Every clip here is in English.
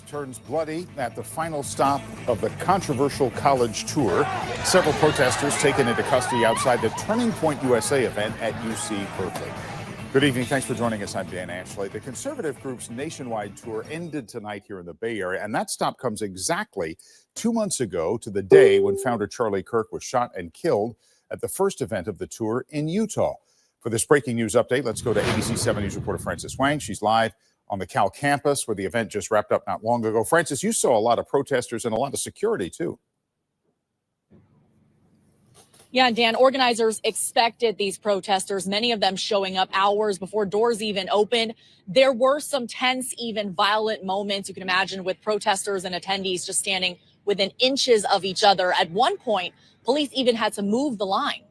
turns bloody at the final stop of the controversial college tour. Several protesters taken into custody outside the Turning Point USA event at UC Berkeley. Good evening. Thanks for joining us. I'm Dan Ashley. The conservative group's nationwide tour ended tonight here in the Bay Area, and that stop comes exactly 2 months ago to the day when founder Charlie Kirk was shot and killed at the first event of the tour in Utah. For this breaking news update, let's go to ABC 7 News reporter Frances Wang. She's live on the Cal campus where the event just wrapped up not long ago. Frances, you saw a lot of protesters and a lot of security, too. Yeah, Dan, organizers expected these protesters, many of them showing up hours before doors even opened. There were some tense, even violent moments you can imagine with protesters and attendees just standing within inches of each other. At one point, police even had to move the line.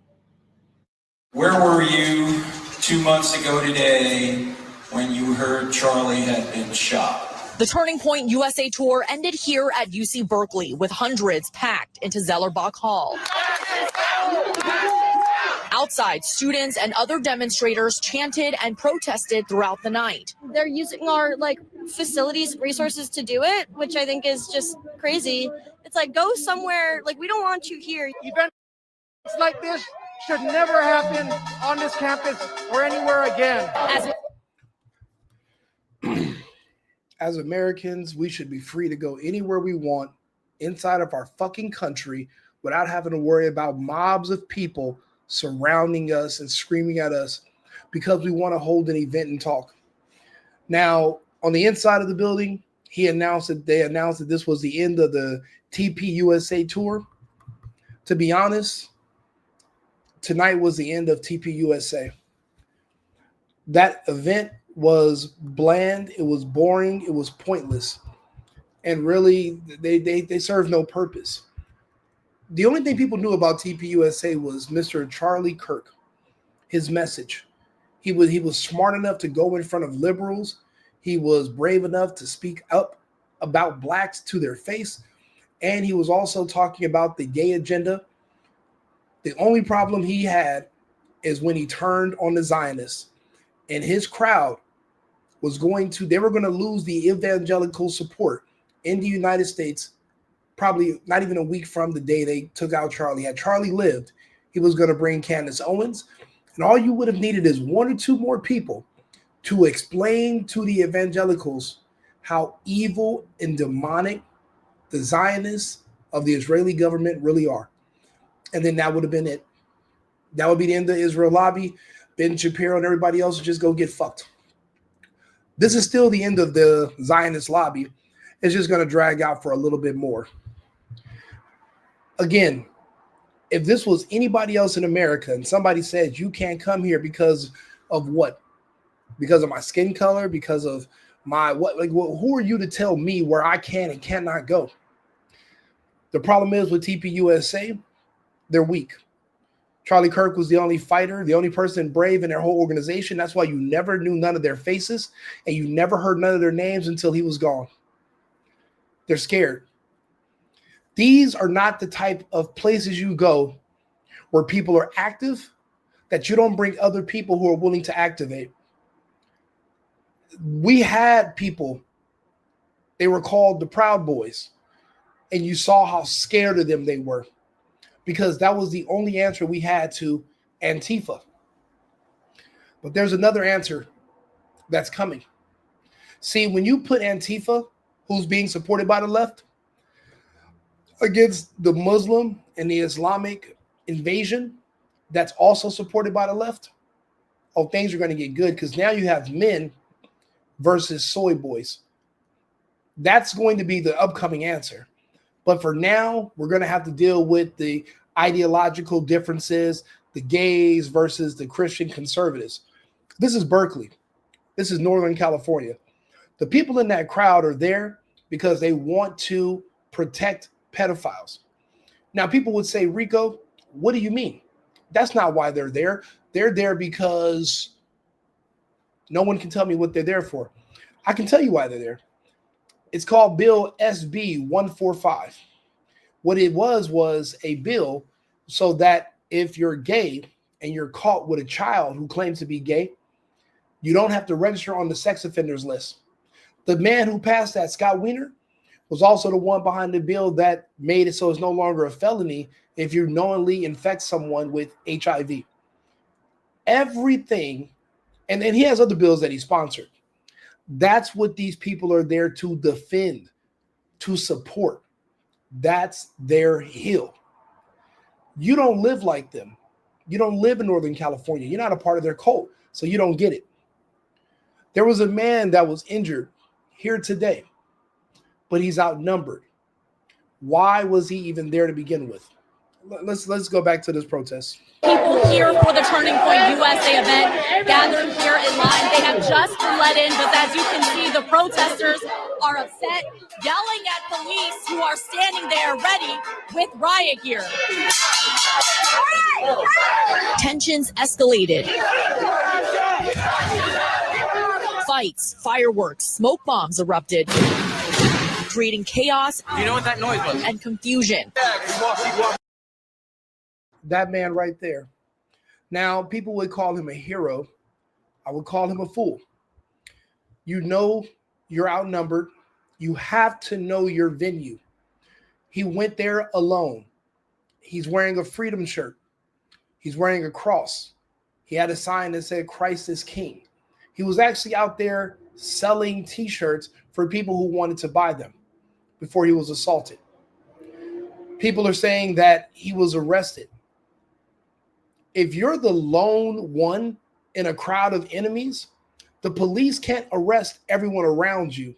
Where were you 2 months ago today when you heard Charlie had been shot? The Turning Point USA tour ended here at UC Berkeley with hundreds packed into Zellerbach Hall. Outside, students and other demonstrators chanted and protested throughout the night. They're using our facilities, resources to do it, which I think is just crazy. It's like, go somewhere, we don't want you here. Events like this should never happen on this campus or anywhere again. As Americans, we should be free to go anywhere we want inside of our fucking country without having to worry about mobs of people surrounding us and screaming at us because we want to hold an event and talk. Now, on the inside of the building, they announced that this was the end of the TPUSA tour. To be honest, tonight was the end of TPUSA. That event was bland, it was boring, it was pointless. And really, they served no purpose. The only thing people knew about TPUSA was Mr. Charlie Kirk, his message. He was smart enough to go in front of liberals. He was brave enough to speak up about blacks to their face. And he was also talking about the gay agenda. The only problem he had is when he turned on the Zionists, and his crowd they were going to lose the evangelical support in the United States probably not even a week from the day they took out Charlie. Had Charlie lived, he was going to bring Candace Owens, and all you would have needed is one or two more people to explain to the evangelicals how evil and demonic the Zionists of the Israeli government really are. And then that would have been it. That would be the end of the Israel lobby. Ben Shapiro and everybody else would just go get fucked. This is still the end of the Zionist lobby. It's just going to drag out for a little bit more. Again, if this was anybody else in America and somebody said you can't come here because of what? Because of my skin color? Because of my what? Who are you to tell me where I can and cannot go? The problem is with TPUSA, they're weak. Charlie Kirk was the only fighter, the only person brave in their whole organization. That's why you never knew none of their faces and you never heard none of their names until he was gone. They're scared. These are not the type of places you go where people are active, that you don't bring other people who are willing to activate. We had people, they were called the Proud Boys, and you saw how scared of them they were, because that was the only answer we had to Antifa. But there's another answer that's coming. See, when you put Antifa, who's being supported by the left, against the Muslim and the Islamic invasion that's also supported by the left, things are going to get good, because now you have men versus soy boys. That's going to be the upcoming answer. But for now, we're going to have to deal with the ideological differences, the gays versus the Christian conservatives. This is Berkeley. This is Northern California. The people in that crowd are there because they want to protect pedophiles. Now, people would say, Rico, what do you mean? That's not why they're there. They're there because no one can tell me what they're there for. I can tell you why they're there. It's called Bill SB 145. What it was a bill so that if you're gay and you're caught with a child who claims to be gay, you don't have to register on the sex offenders list. The man who passed that, Scott Wiener, was also the one behind the bill that made it so it's no longer a felony if you knowingly infect someone with HIV. Everything, and he has other bills that he sponsored. That's what these people are there to defend, to support. That's their hill. You don't live like them. You don't live in Northern California. You're not a part of their cult, so you don't get it. There was a man that was injured here today, but he's outnumbered. Why was he even there to begin with? Let's go back to this protest. People here for the Turning Point USA event gathered here in line. They have just been let in, but as you can see, the protesters are upset, yelling at police who are standing there ready with riot gear. Tensions escalated. Fights, fireworks, smoke bombs erupted, creating chaos. You know what that noise was? And confusion. That man right there. Now, people would call him a hero. I would call him a fool. You know you're outnumbered. You have to know your venue. He went there alone. He's wearing a freedom shirt. He's wearing a cross. He had a sign that said, Christ is King. He was actually out there selling t-shirts for people who wanted to buy them before he was assaulted. People are saying that he was arrested. If you're the lone one in a crowd of enemies, the police can't arrest everyone around you.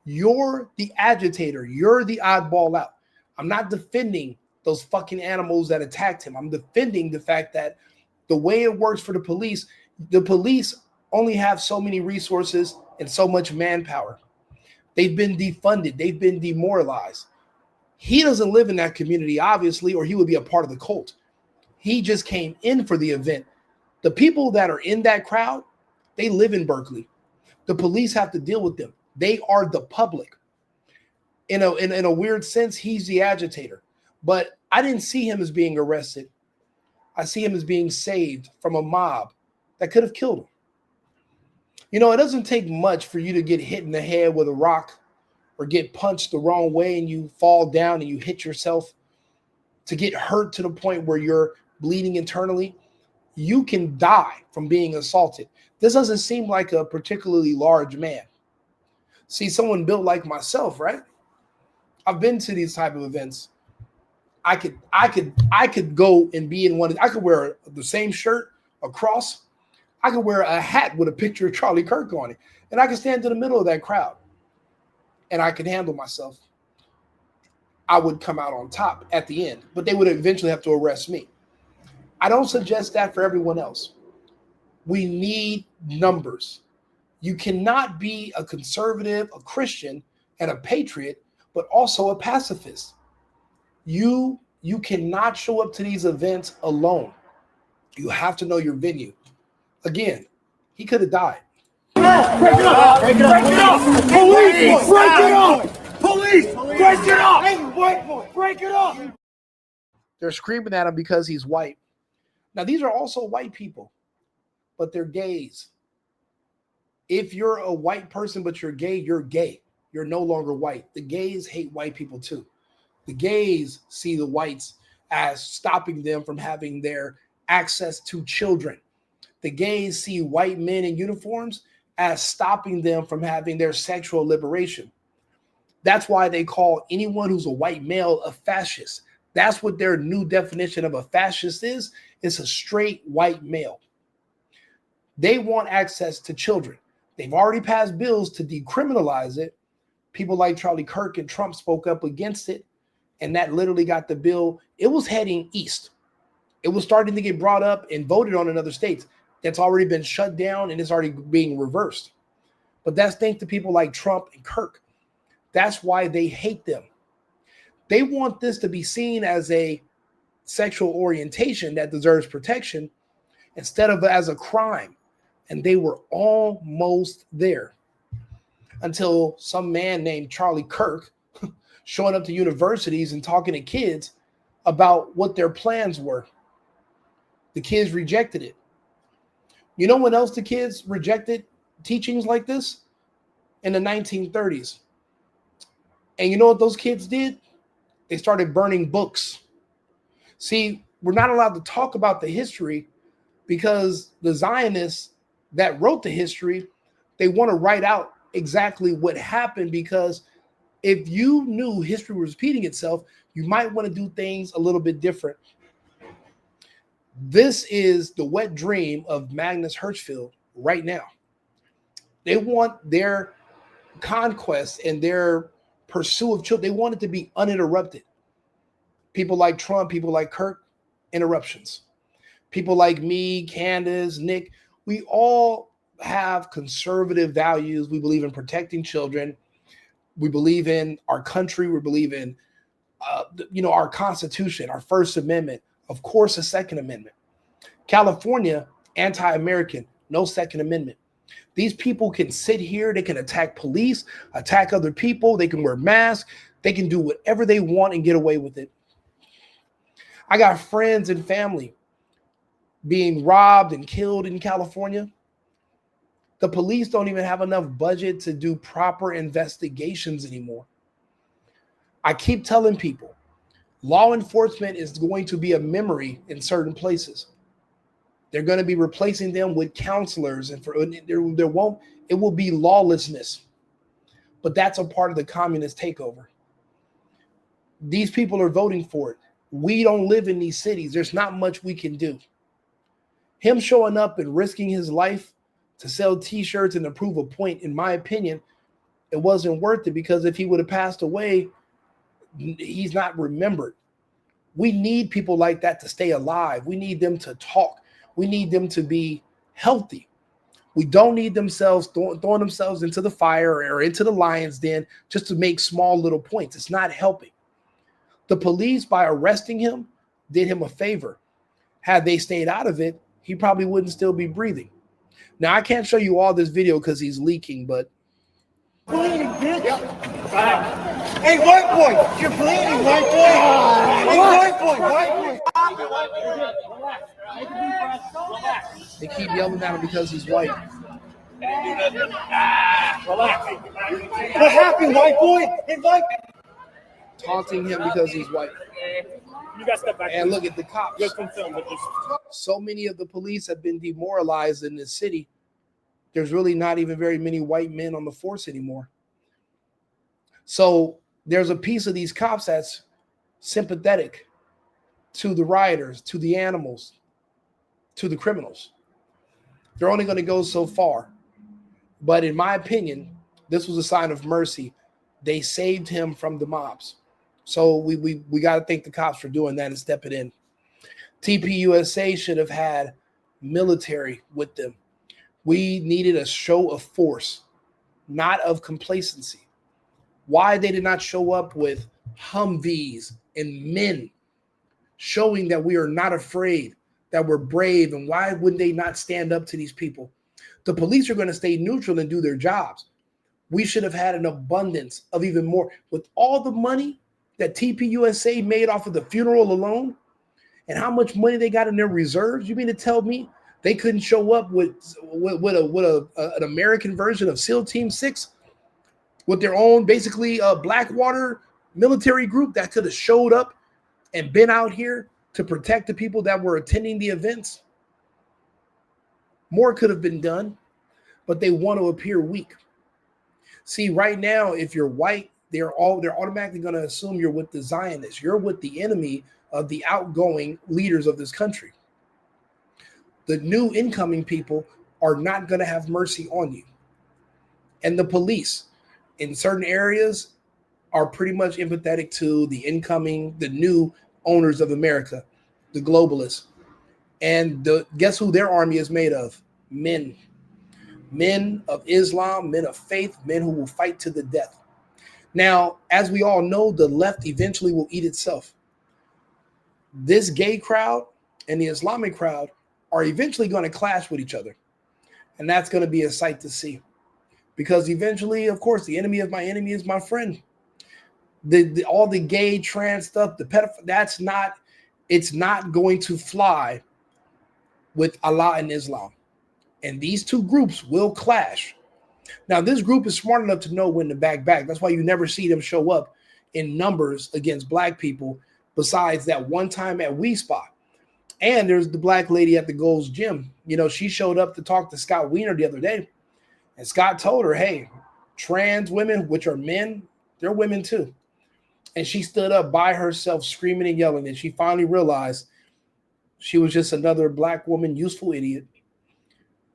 You're the agitator. You're the oddball out. I'm not defending those fucking animals that attacked him. I'm defending the fact that the way it works for the police only have so many resources and so much manpower. They've been defunded. They've been demoralized. He doesn't live in that community, obviously, or he would be a part of the cult. He just came in for the event. The people that are in that crowd, they live in Berkeley. The police have to deal with them. They are the public. In a weird sense, he's the agitator. But I didn't see him as being arrested. I see him as being saved from a mob that could have killed him. You know, it doesn't take much for you to get hit in the head with a rock or get punched the wrong way and you fall down and you hit yourself, to get hurt to the point where you're bleeding internally. You can die from being assaulted. This doesn't seem like a particularly large man. See, someone built like myself, right? I've been to these type of events. I could go and be in one. I could wear the same shirt, a cross. I could wear a hat with a picture of Charlie Kirk on it, and I could stand in the middle of that crowd, and I could handle myself. I would come out on top at the end, but they would eventually have to arrest me. I don't suggest that for everyone else. We need numbers. You cannot be a conservative, a Christian, and a patriot, but also a pacifist. You cannot show up to these events alone. You have to know your venue. Again, he could have died. Break it up! Break it up! Break it up! Police! Break it up! Police! Break it up! Break it up! They're screaming at him because he's white. Now, these are also white people, but they're gays. If you're a white person, but you're gay, you're gay. You're no longer white. The gays hate white people too. The gays see the whites as stopping them from having their access to children. The gays see white men in uniforms as stopping them from having their sexual liberation. That's why they call anyone who's a white male a fascist. That's what their new definition of a fascist is. It's a straight white male. They want access to children. They've already passed bills to decriminalize it. People like Charlie Kirk and Trump spoke up against it, and that literally got the bill. It was heading east. It was starting to get brought up and voted on in other states. That's already been shut down, and it's already being reversed. But that's thanks to people like Trump and Kirk. That's why they hate them. They want this to be seen as a sexual orientation that deserves protection instead of as a crime. And they were almost there until some man named Charlie Kirk showing up to universities and talking to kids about what their plans were. The kids rejected it. You know when else the kids rejected teachings like this? In the 1930s. And you know what those kids did? They started burning books. See, we're not allowed to talk about the history because the Zionists that wrote the history, they want to write out exactly what happened, because if you knew history was repeating itself, you might want to do things a little bit different. This is the wet dream of Magnus Hirschfeld right now. They want their conquest and their pursuit of children, they want it to be uninterrupted. People like Trump, people like Kirk, interruptions. People like me, Candace, Nick, we all have conservative values. We believe in protecting children. We believe in our country. We believe in, our Constitution, our First Amendment, of course, the Second Amendment. California, anti-American, no Second Amendment. These people can sit here. They can attack police, attack other people. They can wear masks. They can do whatever they want and get away with it. I got friends and family being robbed and killed in California. The police don't even have enough budget to do proper investigations anymore. I keep telling people, law enforcement is going to be a memory in certain places. They're going to be replacing them with counselors, and it will be lawlessness. But that's a part of the communist takeover. These people are voting for it. We don't live in these cities. There's not much we can do. Him showing up and risking his life to sell t-shirts and to prove a point, in my opinion, it wasn't worth it, because if he would have passed away, he's not remembered. We need people like that to stay alive. We need them to talk. We need them to be healthy. We don't need themselves throwing themselves into the fire or into the lion's den just to make small little points. It's not helping. The police, by arresting him, did him a favor. Had they stayed out of it, he probably wouldn't still be breathing. Now, I can't show you all this video because he's leaking, but... Bleeding, bitch! Hey, white boy! You're bleeding, white boy! Hey, white boy! White boy! They keep yelling at him because he's white. Relax. What happened, white boy? Hey, white... Taunting him because he's white. You guys step back. And look at the cops. So many of the police have been demoralized in this city. There's really not even very many white men on the force anymore. So there's a piece of these cops that's sympathetic to the rioters, to the animals, to the criminals. They're only going to go so far. But in my opinion, this was a sign of mercy. They saved him from the mobs. So we got to thank the cops for doing that and stepping in. TPUSA should have had military with them. We needed a show of force, not of complacency. Why they did not show up with Humvees and men showing that we are not afraid, that we're brave, and why would they not stand up to these people? The police are going to stay neutral and do their jobs. We should have had an abundance of even more. With all the money that TPUSA made off of the funeral alone and how much money they got in their reserves, you mean to tell me they couldn't show up with an American version of SEAL Team 6 with their own basically Blackwater military group that could have showed up and been out here to protect the people that were attending the events? More could have been done, but they want to appear weak. See, right now, if you're white, they're automatically going to assume you're with the Zionists. You're with the enemy of the outgoing leaders of this country. The new incoming people are not going to have mercy on you. And the police in certain areas are pretty much empathetic to the new owners of America, the globalists. And guess who their army is made of? Men. Men of Islam, men of faith, men who will fight to the death. Now, as we all know, the left eventually will eat itself. This gay crowd and the Islamic crowd are eventually going to clash with each other. And that's going to be a sight to see. Because eventually, of course, the enemy of my enemy is my friend. All the gay, trans stuff, the pedophile, it's not going to fly with Allah and Islam. And these two groups will clash. Now, this group is smart enough to know when to back. That's why you never see them show up in numbers against black people besides that one time at We Spot. And there's the black lady at the Gold's Gym. You know, she showed up to talk to Scott Wiener the other day. And Scott told her, hey, trans women, which are men, they're women too. And she stood up by herself screaming and yelling. And she finally realized she was just another black woman, useful idiot.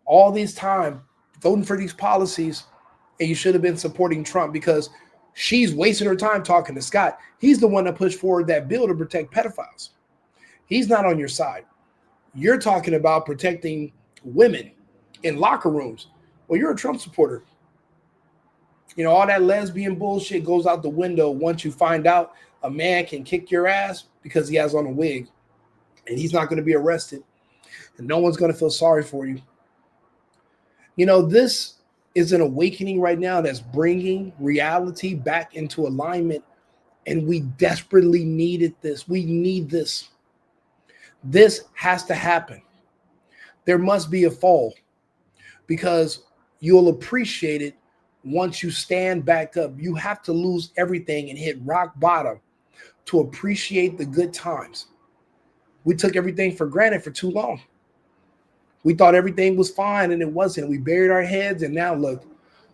All this time voting for these policies, and you should have been supporting Trump because she's wasting her time talking to Scott. He's the one that pushed forward that bill to protect pedophiles. He's not on your side. You're talking about protecting women in locker rooms. Well, you're a Trump supporter. You know, all that lesbian bullshit goes out the window once you find out a man can kick your ass because he has on a wig and he's not going to be arrested and no one's going to feel sorry for you. You know, this is an awakening right now that's bringing reality back into alignment, and we desperately needed this. We need this. This has to happen. There must be a fall because you'll appreciate it once you stand back up. You have to lose everything and hit rock bottom to appreciate the good times. We took everything for granted for too long. We thought everything was fine and it wasn't. We buried our heads and now look,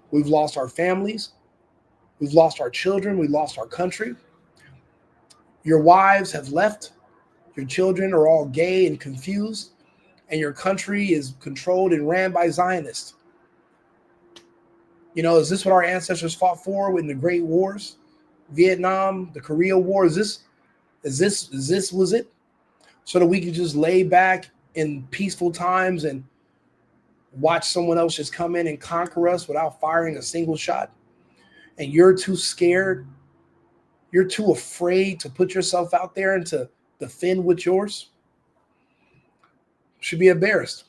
we've lost our families. We've lost our children. We lost our country. Your wives have left. Your children are all gay and confused. And your country is controlled and ran by Zionists. You know, is this what our ancestors fought for in the Great Wars? Vietnam, the Korea War, is this was it? So that we could just lay back in peaceful times and watch someone else just come in and conquer us without firing a single shot. And you're too scared. You're too afraid to put yourself out there and to defend what's yours. Should be embarrassed.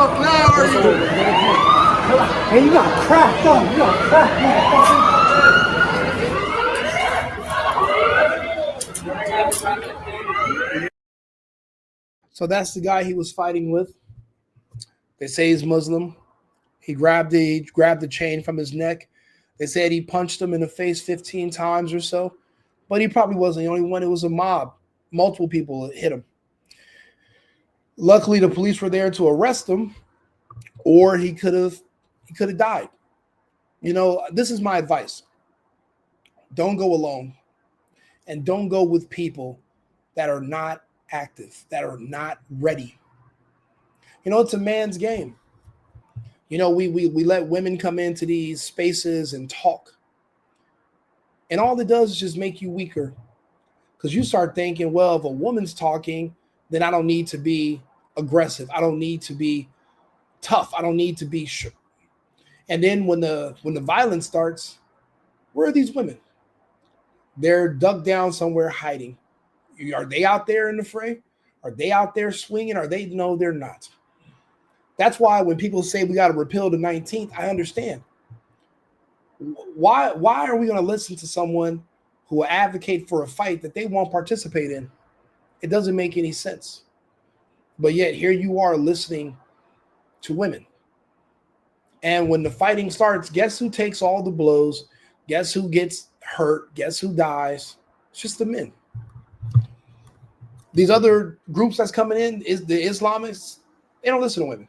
Hey, you got cracked up. You got cracked. So that's the guy he was fighting with. They say he's Muslim. He grabbed the chain from his neck. They said he punched him in the face 15 times or so, but he probably wasn't the only one. It was a mob. Multiple people hit him. Luckily, the police were there to arrest him, or he could have died. You know, this is my advice. Don't go alone, and don't go with people that are not active, that are not ready. You know, it's a man's game. You know, we let women come into these spaces and talk. And all it does is just make you weaker. Because you start thinking, well, if a woman's talking, then I don't need to be aggressive. I don't need to be tough. I don't need to be sure. And then when the violence starts, where are these women? They're ducked down somewhere hiding. Are they out there in the fray? Are they out there swinging? No, they're not. That's why when people say we got to repeal the 19th, I understand. Why are we going to listen to someone who will advocate for a fight that they won't participate in? It doesn't make any sense. But yet here you are listening to women. And when the fighting starts, guess who takes all the blows? Guess who gets hurt? Guess who dies? It's just the men. These other groups that's coming in is the Islamists. They don't listen to women.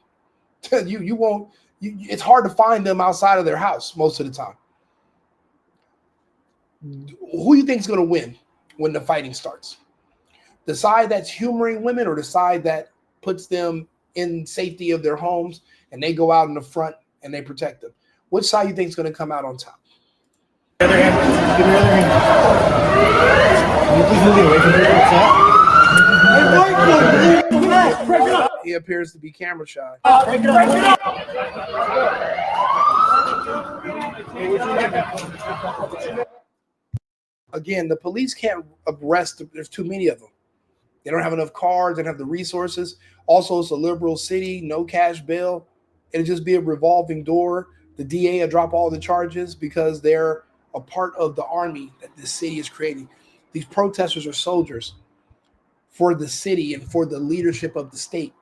You won't. It's hard to find them outside of their house most of the time. Who you think is going to win when the fighting starts? The side that's humoring women, or the side that puts them in safety of their homes and they go out in the front and they protect them? Which side you think is going to come out on top? Give me your other hand. Can you please move it away from me? What's that? He appears to be camera shy. Break it up. Again, the police can't arrest. There's too many of them. They don't have enough cars. They don't have the resources. Also, it's a liberal city, no cash bail. It'll just be a revolving door. The DA will drop all the charges because they're a part of the army that this city is creating. These protesters are soldiers for the city and for the leadership of the state.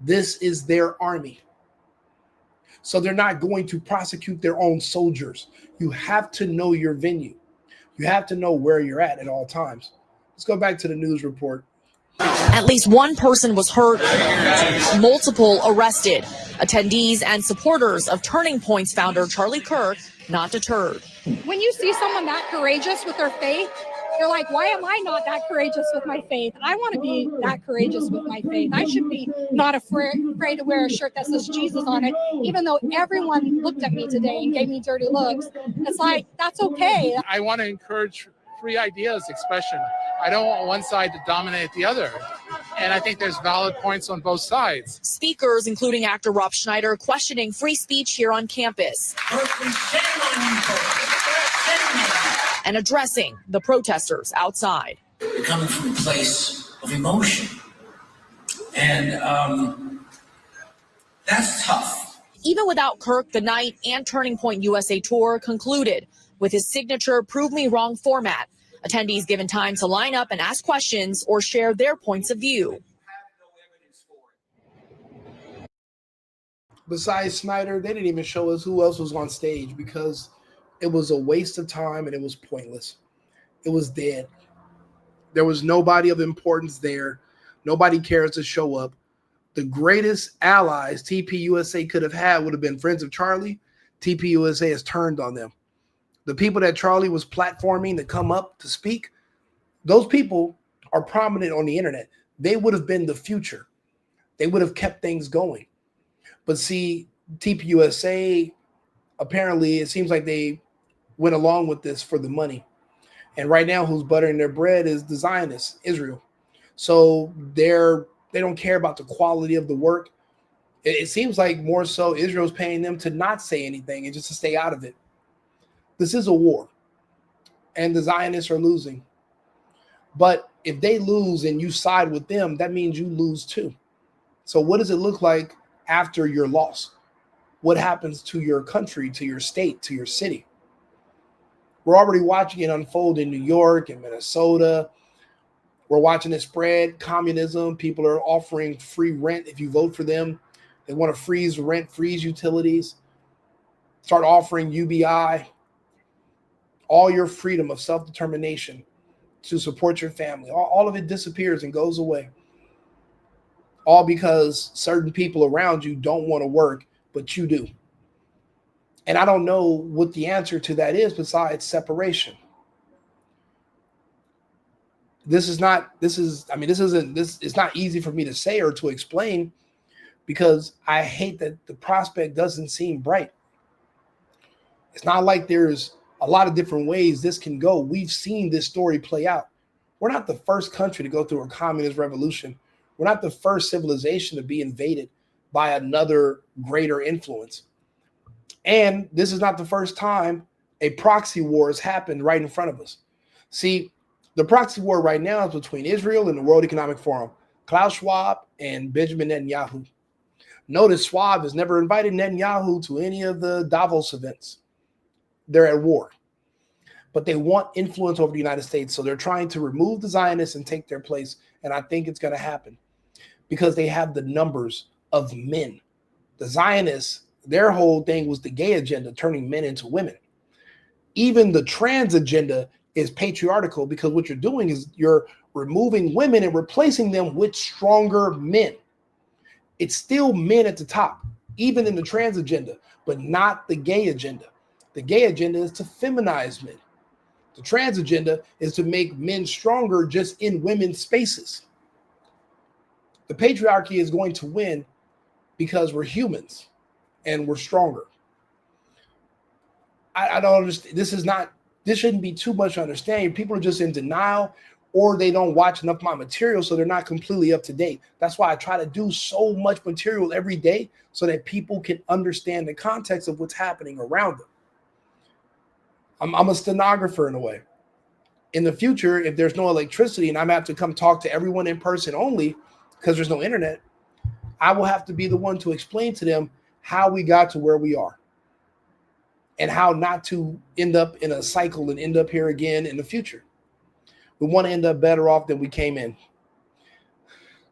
This is their army. So they're not going to prosecute their own soldiers. You have to know your venue. You have to know where you're at all times. Let's go back to the news report. At least one person was hurt, multiple arrested. Attendees and supporters of Turning Point's founder Charlie Kirk not deterred. When you see someone that courageous with their faith, you're like, why am I not that courageous with my faith? I want to be that courageous with my faith. I should be not afraid to wear a shirt that says Jesus on it, even though everyone looked at me today and gave me dirty looks. It's like, that's okay. I want to encourage free ideas expression. I don't want one side to dominate the other. And I think there's valid points on both sides. Speakers, including actor Rob Schneider, questioning free speech here on campus. Berkeley, shame on you folks. Shame on you. And addressing the protesters outside. You're coming from a place of emotion. And that's tough. Even without Kirk, the night and Turning Point USA tour concluded with his signature Prove Me Wrong format. Attendees given time to line up and ask questions or share their points of view. Besides Snyder, they didn't even show us who else was on stage because it was a waste of time and it was pointless. It was dead. There was nobody of importance there. Nobody cares to show up. The greatest allies TPUSA could have had would have been friends of Charlie. TPUSA has turned on them. The people that Charlie was platforming to come up to speak, those people are prominent on the internet. They would have been the future. They would have kept things going. But see, TPUSA, apparently, it seems like they went along with this for the money. And right now, who's buttering their bread is the Zionists, Israel. So they don't care about the quality of the work. It seems like more so Israel's paying them to not say anything and just to stay out of it. This is a war, and the Zionists are losing. But if they lose and you side with them, that means you lose too. So what does it look like after your loss? What happens to your country, to your state, to your city? We're already watching it unfold in New York and Minnesota. We're watching it spread. Communism, people are offering free rent if you vote for them. They want to freeze rent, freeze utilities, start offering UBI. All your freedom of self-determination to support your family, all of it disappears and goes away. All because certain people around you don't want to work, but you do. And I don't know what the answer to that is besides separation. It's not easy for me to say or to explain because I hate that the prospect doesn't seem bright. It's not like there's a lot of different ways this can go. We've seen this story play out. We're not the first country to go through a communist revolution. We're not the first civilization to be invaded by another greater influence. And this is not the first time a proxy war has happened right in front of us. See, the proxy war right now is between Israel and the World Economic Forum, Klaus Schwab and Benjamin Netanyahu. Notice Schwab has never invited Netanyahu to any of the Davos events. They're at war, but they want influence over the United States. So they're trying to remove the Zionists and take their place. And I think it's going to happen because they have the numbers of men. The Zionists, their whole thing was the gay agenda, turning men into women. Even the trans agenda is patriarchal because what you're doing is you're removing women and replacing them with stronger men. It's still men at the top, even in the trans agenda, but not the gay agenda. The gay agenda is to feminize men. The trans agenda is to make men stronger just in women's spaces. The patriarchy is going to win because we're humans and we're stronger. I don't understand. This shouldn't be too much to understand. People are just in denial or they don't watch enough of my material, so they're not completely up to date. That's why I try to do so much material every day so that people can understand the context of what's happening around them. I'm a stenographer in a way. In the future, if there's no electricity and I'm going to have to come talk to everyone in person only because there's no internet, I will have to be the one to explain to them how we got to where we are and how not to end up in a cycle and end up here again in the future. We want to end up better off than we came in.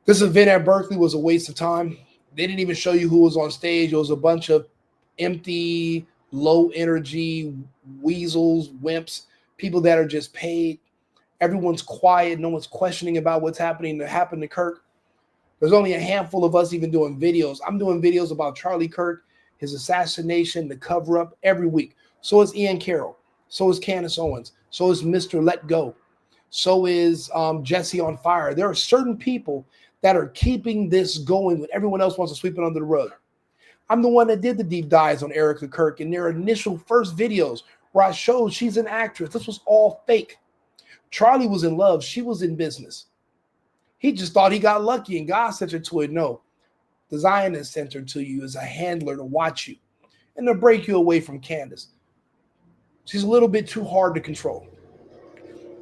This event at Berkeley was a waste of time. They didn't even show you who was on stage. It was a bunch of empty, low energy weasels, wimps, people that are just paid. Everyone's quiet. No one's questioning about what's happening that happened to Kirk. There's only a handful of us even doing videos. I'm doing videos about Charlie Kirk, his assassination, the cover-up every week. So is Ian Carroll. So is Candace Owens. So is Mr. Let Go. So is Jesse on Fire. There are certain people that are keeping this going when everyone else wants to sweep it under the rug. I'm the one that did the deep dives on Erica Kirk in their initial first videos where I showed she's an actress. This was all fake. Charlie was in love. She was in business. He just thought he got lucky and God sent her to it. No, the Zionist sent her to you as a handler to watch you and to break you away from Candace. She's a little bit too hard to control.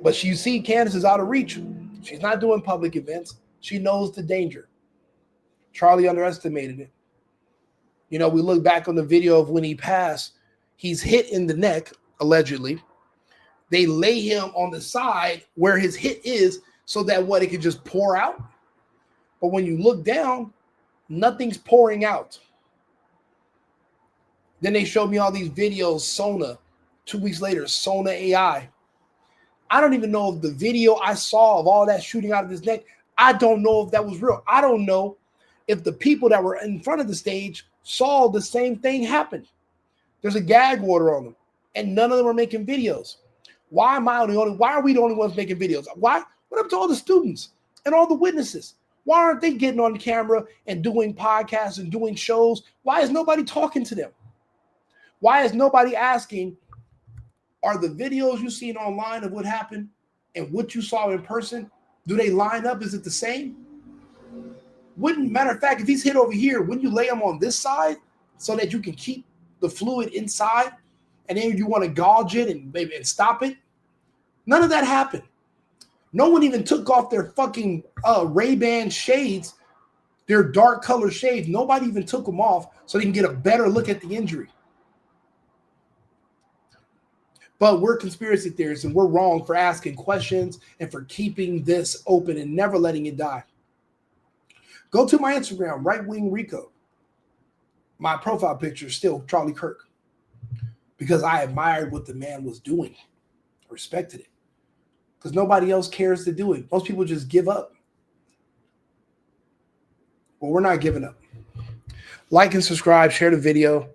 But you see, Candace is out of reach. She's not doing public events. She knows the danger. Charlie underestimated it. You know, we look back on the video of when he passed, he's hit in the neck, allegedly. They lay him on the side where his hit is so that it could just pour out. But when you look down, nothing's pouring out. Then they showed me all these videos, Sona. 2 weeks later, Sona AI. I don't even know if the video I saw of all that shooting out of his neck, I don't know if that was real. I don't know if the people that were in front of the stage saw the same thing happen. There's a gag order on them, and none of them are making videos. Why are we the only ones making videos? Why? What up to all the students and all the witnesses? Why aren't they getting on camera and doing podcasts and doing shows? Why is nobody talking to them? Why is nobody asking, are the videos you've seen online of what happened and what you saw in person, do they line up? Is it the same? Matter of fact, if he's hit over here, wouldn't you lay him on this side so that you can keep the fluid inside? And then you want to gouge it and maybe stop it? None of that happened. No one even took off their fucking Ray-Ban shades, their dark color shades. Nobody even took them off so they can get a better look at the injury. But we're conspiracy theorists and we're wrong for asking questions and for keeping this open and never letting it die. Go to my Instagram, Right Wing Rico. My profile picture is still Charlie Kirk because I admired what the man was doing. I respected it because nobody else cares to do it. Most people just give up. Well, we're not giving up. Like and subscribe, share the video.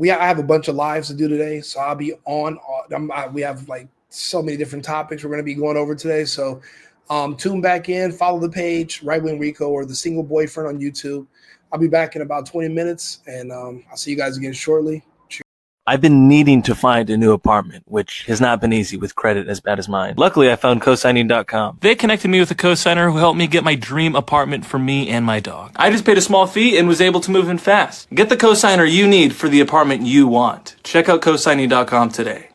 I have a bunch of lives to do today, so I'll be on. We have like so many different topics we're going to be going over today. So tune back in, follow the page, Right Wing Rico or The Single Boyfriend on YouTube. I'll be back in about 20 minutes, and I'll see you guys again shortly. I've been needing to find a new apartment, which has not been easy with credit as bad as mine. Luckily, I found cosigning.com. They connected me with a cosigner who helped me get my dream apartment for me and my dog. I just paid a small fee and was able to move in fast. Get the cosigner you need for the apartment you want. Check out cosigning.com today.